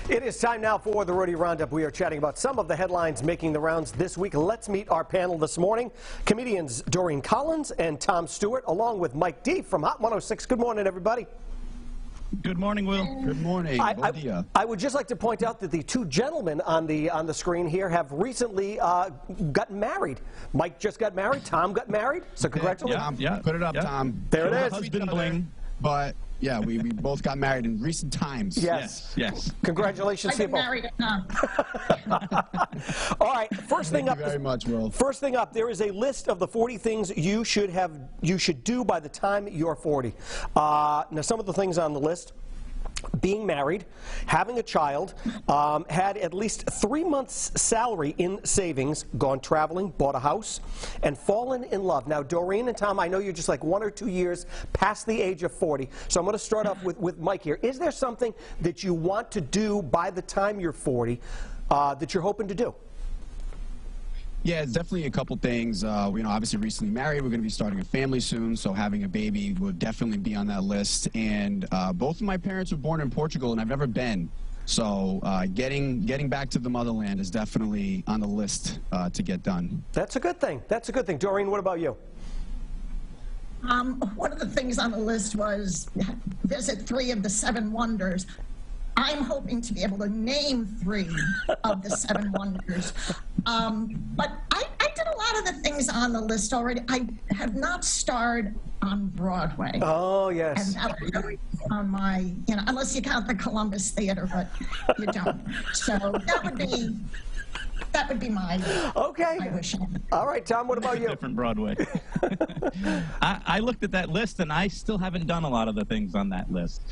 It is time now for the Rudy Roundup. We are chatting about some of the headlines making the rounds this week. Let's meet our panel this morning. Comedians Doreen Collins and Tom Stewart, along with Mike D from Hot 106. Good morning, everybody. Good morning, Will. Good morning. I would just like to point out that the two gentlemen on the screen here have recently gotten married. Mike just got married. Tom got married. So congratulations. Yeah. Put it up, Tom. There it is. Husband bling. But yeah, we both got married in recent times. Yes. Congratulations. I've been married now. All right. First thing up. Thank you very much, Will. First thing up, there is a list of the 40 things you should do by the time you're 40. Now, some of the things on the list: being married, having a child, had at least 3 months' salary in savings, gone traveling, bought a house, and fallen in love. Now, Doreen and Tom, I know you're just like 1 or 2 years past the age of 40, so I'm going to start off with Mike here. Is there something that you want to do by the time you're 40 that you're hoping to do? Yeah, it's definitely a couple things. Obviously recently married. We're going to be starting a family soon, so having a baby would definitely be on that list. And both of my parents were born in Portugal, and I've never been. So getting back to the motherland is definitely on the list to get done. That's a good thing. That's a good thing. Doreen, what about you? One of the things on the list was visit 3 of the 7 wonders. I'm hoping to be able to name 3 of the 7 wonders. But I did a lot of the things on the list already. I have not starred on Broadway. Oh, yes. And that would be on my, unless you count the Columbus Theater, but you don't. So that would be my wish. All right, Tom, what about you? Different Broadway. I looked at that list, and I still haven't done a lot of the things on that list.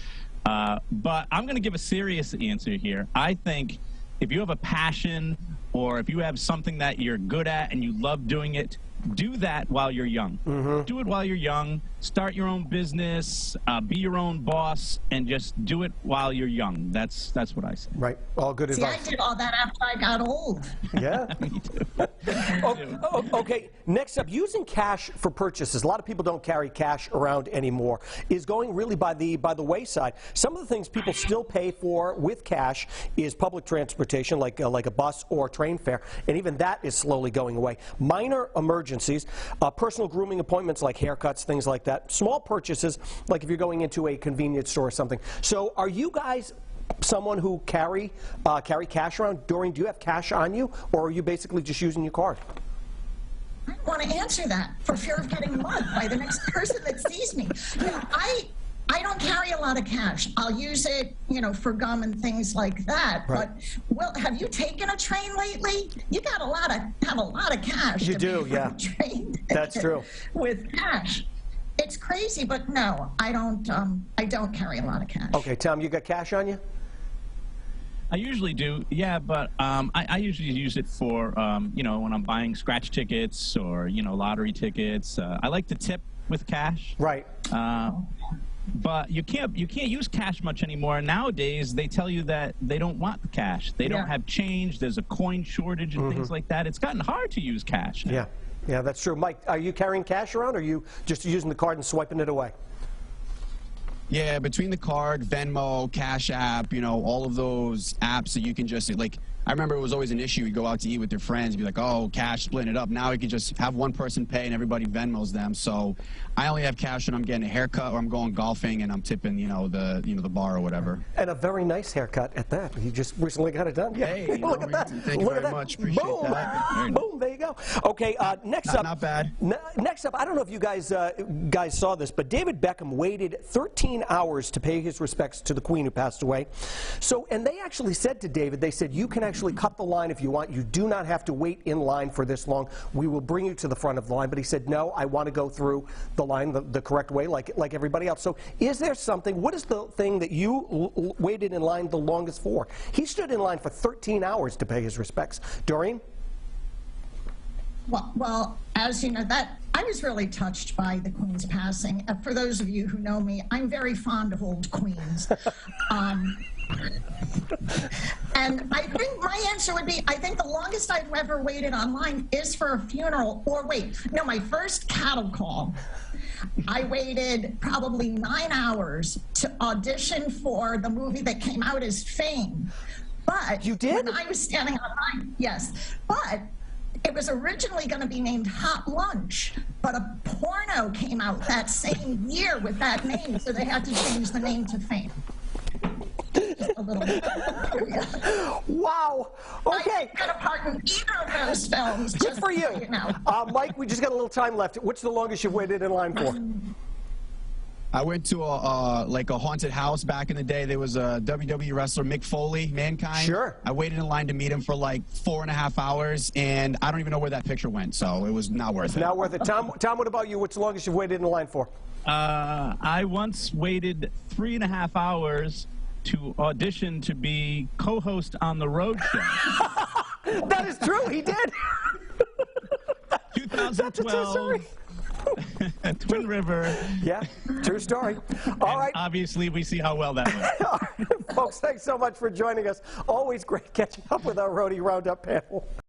But I'm going to give a serious answer here. I think if you have a passion or if you have something that you're good at and you love doing it, do that while you're young. Do it while you're young. Start your own business, be your own boss, and just do it while you're young. That's what I say. Right. All good advice. See, I did all that after I got old. Yeah. Me too. Okay. Next up, using cash for purchases. A lot of people don't carry cash around anymore. Is going really by the wayside. Some of the things people still pay for with cash is public transportation, like a bus or train fare, and even that is slowly going away. Minor emergencies, personal grooming appointments like haircuts, things like that. Small purchases, like if you're going into a convenience store or something. So are you guys someone who carry cash around? Doreen, do you have cash on you, or are you basically just using your card? I don't want to answer that for fear of getting mugged by the next person that sees me. I don't carry a lot of cash. I'll use it, for gum and things like that. Right. But, well, have you taken a train lately? You got have a lot of cash. You do, yeah. That's true. With cash. It's crazy, but no, I don't carry a lot of cash. Okay, Tom, you got cash on you? I usually do, yeah, but I usually use it for, when I'm buying scratch tickets or, lottery tickets. I like to tip with cash. Right. But you can't use cash much anymore. Nowadays, they tell you that they don't want the cash. They don't have change. There's a coin shortage and things like that. It's gotten hard to use cash now. Yeah, that's true. Mike, are you carrying cash around, or are you just using the card and swiping it away? Yeah, between the card, Venmo, Cash App, all of those apps that you can just, I remember it was always an issue. You go out to eat with your friends, be like, oh, cash, splitting it up. Now you can just have one person pay and everybody Venmos them. So I only have cash when I'm getting a haircut or I'm going golfing and I'm tipping, the bar or whatever. And a very nice haircut at that. You just recently got it done. Yeah. Hey, look at that. Thank you very much. Appreciate that. Boom, there you go. Okay, next up. Not bad. Next up, I don't know if you guys saw this, but David Beckham waited 13 hours to pay his respects to the Queen who passed away. So, and they actually said to David, they said, you can actually cut the line if you want. You do not have to wait in line for this long. We will bring you to the front of the line. But he said, no, I want to go through the line the correct way, like everybody else. So is there something, what is the thing that you waited in line the longest for? He stood in line for 13 hours to pay his respects. Doreen? Well, as you know, I was really touched by the Queen's passing. For those of you who know me, I'm very fond of old queens. And I think my answer would be, I think the longest I've ever waited online is for a funeral, or my first cattle call. I waited probably 9 hours to audition for the movie that came out as Fame. But You did? when I was standing online, yes. But it was originally going to be named Hot Lunch, but a porno came out that same year with that name, so they had to change the name to Fame. Just a little bit. Wow. I Okay. didn't get a part in either of those films. Good for you. Mike, we just got a little time left. What's the longest you've waited in line for? I went to like a haunted house back in the day. There was a WWE wrestler, Mick Foley, Mankind. Sure. I waited in line to meet him for like 4.5 hours, and I don't even know where that picture went, so it was not worth it. Not worth it. Tom, what about you? What's the longest you've waited in line for? I once waited 3.5 hours to audition to be co-host on The Road Show. That is true. He did. 2012. That's a true story. Twin River. Yeah, true story. All right. Obviously, we see how well that went. Folks, thanks so much for joining us. Always great catching up with our Roadie Roundup panel.